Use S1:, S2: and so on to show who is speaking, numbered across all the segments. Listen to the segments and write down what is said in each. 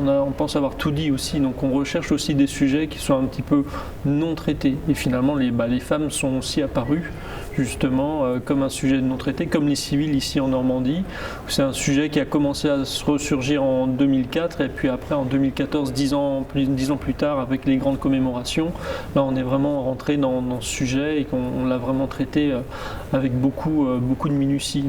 S1: on pense avoir tout dit aussi, donc on recherche aussi des sujets qui sont un petit peu non traités. Et finalement, les femmes sont aussi apparues justement comme un sujet non traité, comme les civils ici en Normandie. C'est un sujet qui a commencé à se ressurgir en 2004 et puis après en 2014, 10 ans plus tard, avec les grandes commémorations, là on est vraiment rentré dans ce sujet et qu'on l'a vraiment traité avec beaucoup de minutie.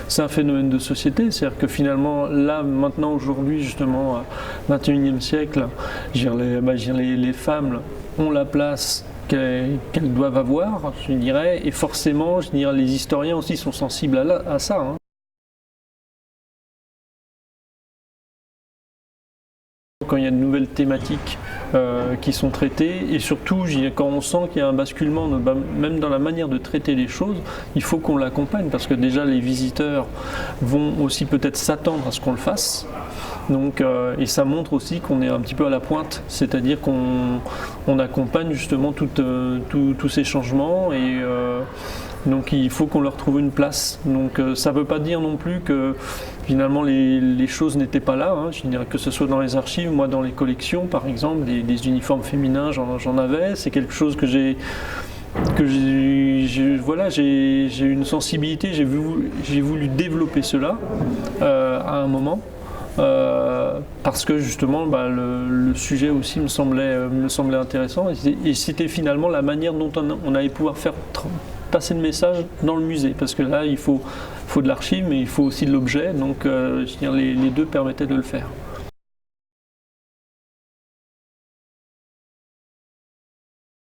S1: C'est un phénomène de société, c'est-à-dire que finalement, là, maintenant, aujourd'hui, justement, 21e siècle, les femmes ont la place qu'elles doivent avoir, je dirais, et forcément, je dirais, les historiens aussi sont sensibles à ça. Hein. Quand il y a de nouvelles thématiques qui sont traitées, et surtout quand on sent qu'il y a un basculement, même dans la manière de traiter les choses, il faut qu'on l'accompagne, parce que déjà les visiteurs vont aussi peut-être s'attendre à ce qu'on le fasse. Donc, et ça montre aussi qu'on est un petit peu à la pointe, c'est-à-dire qu'on accompagne justement tous ces changements et donc il faut qu'on leur trouve une place. Donc ça ne veut pas dire non plus que finalement les choses n'étaient pas là, hein. Je dirais que ce soit dans les archives, moi dans les collections par exemple, des uniformes féminins j'en avais, c'est quelque chose que j'ai une sensibilité, j'ai voulu développer cela à un moment. Parce que justement le sujet aussi me semblait intéressant et c'était finalement la manière dont on allait pouvoir faire passer le message dans le musée, parce que là il faut de l'archive mais il faut aussi de l'objet, donc je veux dire, les deux permettaient de le faire.